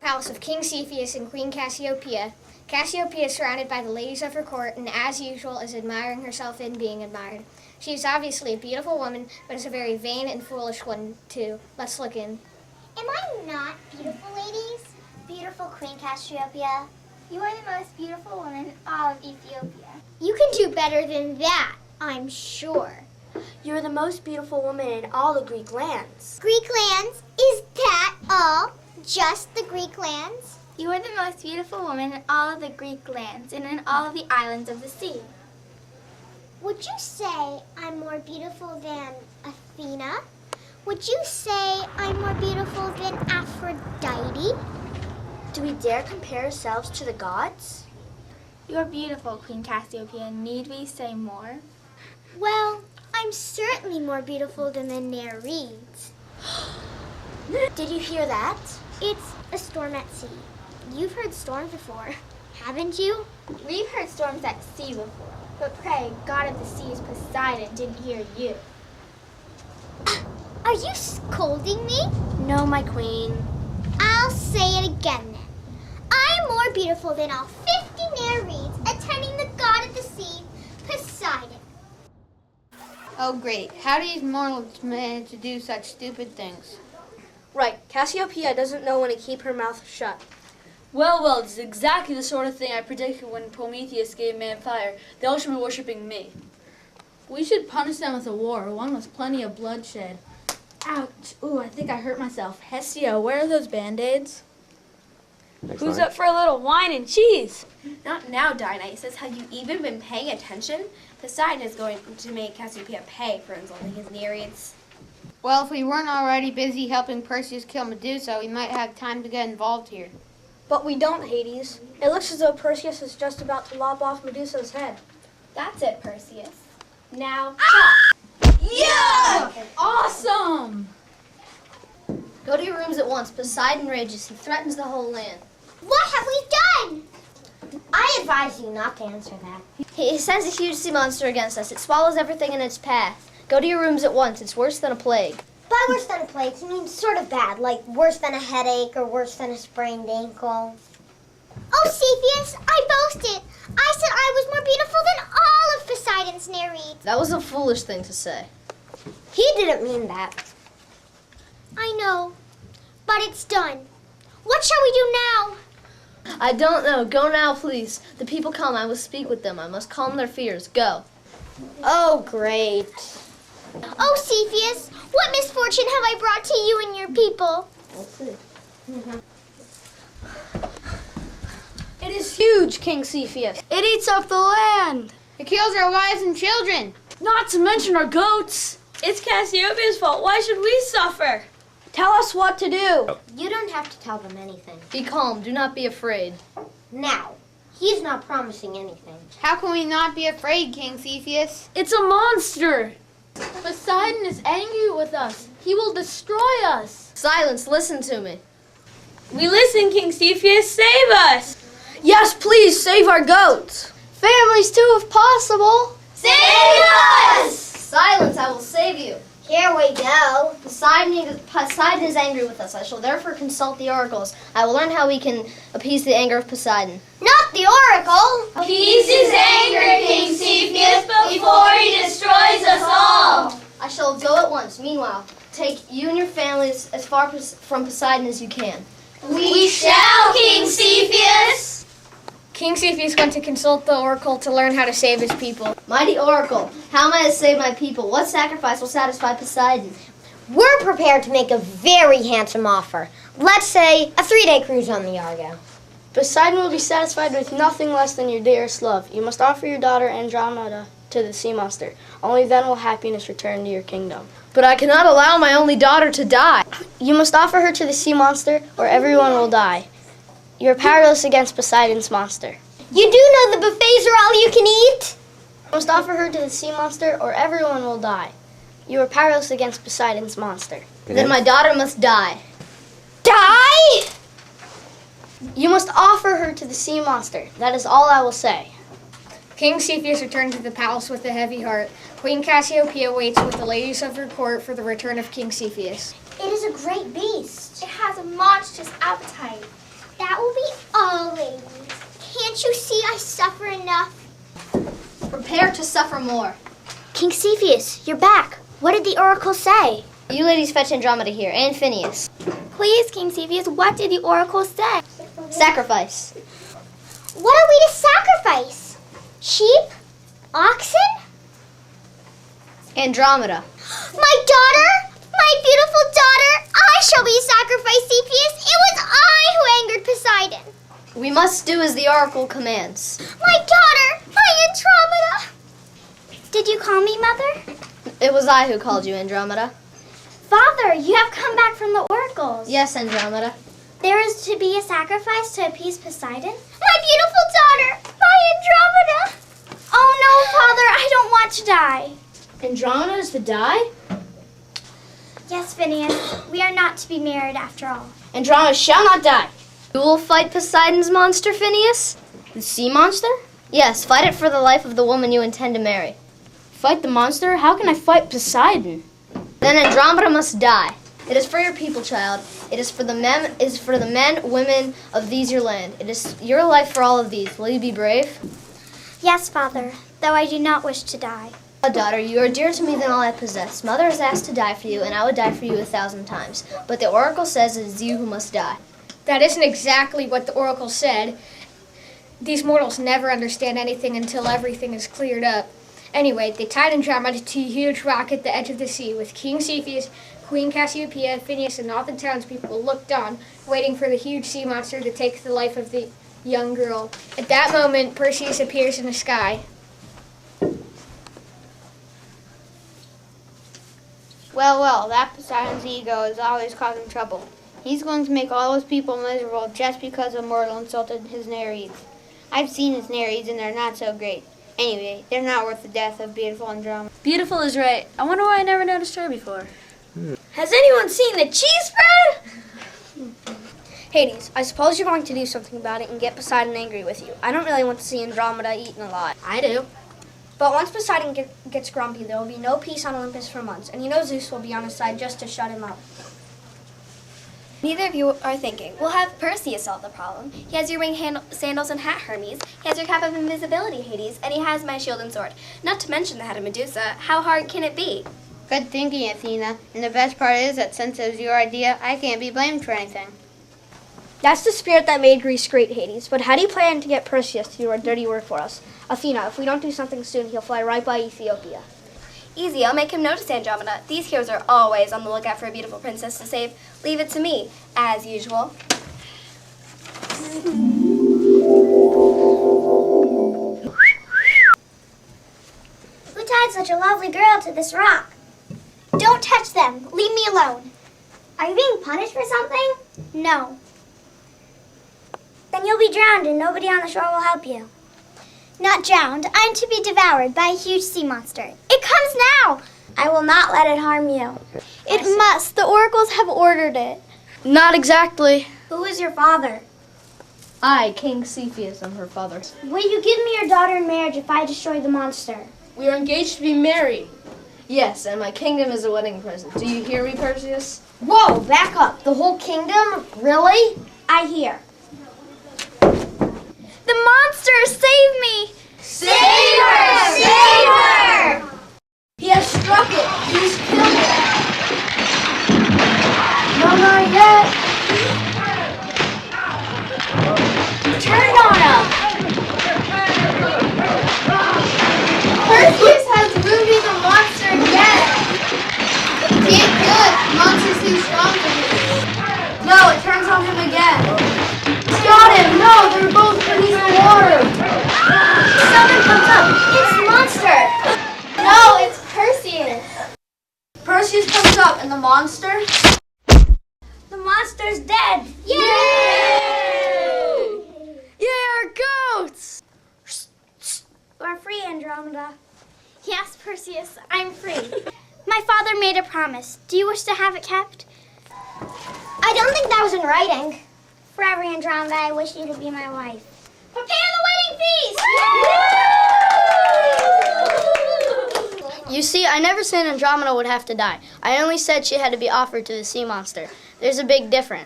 Palace of King Cepheus and Queen Cassiopeia. Cassiopeia is surrounded by the ladies of her court and, as usual, is admiring herself and being admired. She is obviously a beautiful woman, but is a very vain and foolish one, too. Let's look in. Am I not beautiful, ladies? Beautiful Queen Cassiopeia. You are the most beautiful woman in all of Ethiopia. You can do better than that, I'm sure. You're the most beautiful woman in all the Greek lands. Greek lands? Is that all? Just the Greek lands? You are the most beautiful woman in all of the Greek lands and in all of the islands of the sea. Would you say I'm more beautiful than Athena? Would you say I'm more beautiful than Aphrodite? Do we dare compare ourselves to the gods? You are beautiful, Queen Cassiopeia. Need we say more? Well, I'm certainly more beautiful than the Nereids. Did you hear that? It's a storm at sea. You've heard storms before, haven't you? We've heard storms at sea before, but pray, God of the seas, Poseidon, didn't hear you. Are you scolding me? No, my queen. I'll say it again then. I'm more beautiful than all 50 Nereids attending the god of the sea, Poseidon. Oh, great. How do these mortals manage to do such stupid things? Right, Cassiopeia doesn't know when to keep her mouth shut. Well, it's exactly the sort of thing I predicted when Prometheus gave man fire. They all should be worshipping me. We should punish them with a war, one with plenty of bloodshed. Ouch. Ooh, I think I hurt myself. Hestia, where are those Band-Aids? Who's up for a little wine and cheese? Not now, Dionysus. Have you even been paying attention? Poseidon is going to make Cassiopeia pay for insulting his Nereids. Well, if we weren't already busy helping Perseus kill Medusa, we might have time to get involved here. But we don't, Hades. It looks as though Perseus is just about to lop off Medusa's head. That's it, Perseus. Now, Yeah! Awesome! Go to your rooms at once. Poseidon rages. He threatens the whole land. What have we done? I advise you not to answer that. He sends a huge sea monster against us. It swallows everything in its path. Go to your rooms at once. It's worse than a plague. By worse than a plague, you mean sort of bad, like worse than a headache or worse than a sprained ankle. Oh, Cepheus, I boasted. I said I was more beautiful than all of Poseidon's Nereids. That was a foolish thing to say. He didn't mean that. I know, but it's done. What shall we do now? I don't know. Go now, please. The people come. I will speak with them. I must calm their fears. Go. Oh, great. Oh, Cepheus, what misfortune have I brought to you and your people? Let's see. It is huge, King Cepheus. It eats up the land. It kills our wives and children. Not to mention our goats. It's Cassiopeia's fault. Why should we suffer? Tell us what to do. You don't have to tell them anything. Be calm. Do not be afraid. Now, he's not promising anything. How can we not be afraid, King Cepheus? It's a monster. Poseidon is angry with us. He will destroy us. Silence. Listen to me. We listen, King Cepheus. Save us. Yes, please, save our goats. Families, too, if possible. Save us! Silence. I will save you. Here we go. Poseidon is angry with us. I shall therefore consult the oracles. I will learn how we can appease the anger of Poseidon. Not the oracle. appease his anger, King Cepheus, before he destroys us all. I shall go at once. Meanwhile, take you and your families as far from Poseidon as you can. We shall, King Cepheus. King Cepheus went to consult the oracle to learn how to save his people. Mighty oracle, how am I to save my people? What sacrifice will satisfy Poseidon? We're prepared to make a very handsome offer. Let's say a 3-day cruise on the Argo. Poseidon will be satisfied with nothing less than your dearest love. You must offer your daughter Andromeda to the sea monster. Only then will happiness return to your kingdom. But I cannot allow my only daughter to die. You must offer her to the sea monster, or everyone will die. You are powerless against Poseidon's monster. You do know the buffets are all you can eat? You must offer her to the sea monster, or everyone will die. You are powerless against Poseidon's monster. Then my daughter must die. Die? You must offer her to the sea monster. That is all I will say. King Cepheus returned to the palace with a heavy heart. Queen Cassiopeia waits with the ladies of her court for the return of King Cepheus. It is a great beast. It has a monstrous appetite. Can't you see I suffer enough? Prepare to suffer more. King Cepheus, you're back. What did the oracle say? You ladies fetch Andromeda here, and Phineas. Please, King Cepheus, what did the oracle say? Sacrifice. What are we to sacrifice? Sheep? Oxen? Andromeda. My daughter? My beautiful daughter? I shall be sacrificed, Cepheus. It was I who angered Poseidon. We must do as the oracle commands. My daughter! My Andromeda! Did you call me, Mother? It was I who called you, Andromeda. Father, you have come back from the oracles. Yes, Andromeda. There is to be a sacrifice to appease Poseidon? My beautiful daughter! My Andromeda! Oh no, Father, I don't want to die. Andromeda is to die? Yes, Phineas, we are not to be married after all. Andromeda shall not die. You will fight Poseidon's monster, Phineas? The sea monster? Yes, fight it for the life of the woman you intend to marry. Fight the monster? How can I fight Poseidon? Then Andromeda must die. It is for your people, child. It is for the men, women of these your land. It is your life for all of these. Will you be brave? Yes, Father, though I do not wish to die. Oh, daughter, you are dearer to me than all I possess. Mother has asked to die for you, and I would die for you 1,000 times. But the oracle says it is you who must die. That isn't exactly what the oracle said. These mortals never understand anything until everything is cleared up. Anyway, they tied Andromeda to a huge rock at the edge of the sea, with King Cepheus, Queen Cassiopeia, Phineas, and all the townspeople looked on, waiting for the huge sea monster to take the life of the young girl. At that moment, Perseus appears in the sky. Well, that Poseidon's ego is always causing trouble. He's going to make all those people miserable just because a mortal insulted his Nereids. I've seen his Nereids and they're not so great. Anyway, they're not worth the death of beautiful Andromeda. Beautiful is right. I wonder why I never noticed her before. Has anyone seen the cheese spread? Hades, I suppose you're going to do something about it and get Poseidon angry with you. I don't really want to see Andromeda eaten alive. I do. But once Poseidon gets grumpy, there will be no peace on Olympus for months, and you know Zeus will be on his side just to shut him up. Neither of you are thinking. We'll have Perseus solve the problem. He has your wing sandals and hat, Hermes. He has your cap of invisibility, Hades. And he has my shield and sword. Not to mention the head of Medusa. How hard can it be? Good thinking, Athena. And the best part is that since it was your idea, I can't be blamed for anything. That's the spirit that made Greece great, Hades. But how do you plan to get Perseus to do our dirty work for us? Athena, if we don't do something soon, he'll fly right by Ethiopia. Easy, I'll make him notice Andromeda. These heroes are always on the lookout for a beautiful princess to save. Leave it to me, as usual. Who tied such a lovely girl to this rock? Don't touch them. Leave me alone. Are you being punished for something? No. Then you'll be drowned and nobody on the shore will help you. Not drowned. I'm to be devoured by a huge sea monster. It comes now. I will not let it harm you. It must. The oracles have ordered it. Not exactly. Who is your father? I, King Cepheus, am her father. Will you give me your daughter in marriage if I destroy the monster? We are engaged to be married. Yes, and my kingdom is a wedding present. Do you hear me, Perseus? Whoa, back up. The whole kingdom? Really? I hear. The monster, save me! Save her! Save her! He has struck it. He's killed it. No, not yet. Turn on him! Perseus has wounded the monster again! Can't kill it. The monster's too strong for him. No, it turns on him again. Got him! No, they're both beneath the water. Someone comes up. It's the monster! No, it's Perseus. Perseus comes up, and the monster? The monster's dead! Yay! Yeah, our goats! We're free, Andromeda. Yes, Perseus, I'm free. My father made a promise. Do you wish to have it kept? I don't think that was in writing. Forever, Andromeda, I wish you to be my wife. Prepare the wedding feast! You see, I never said Andromeda would have to die. I only said she had to be offered to the sea monster. There's a big difference.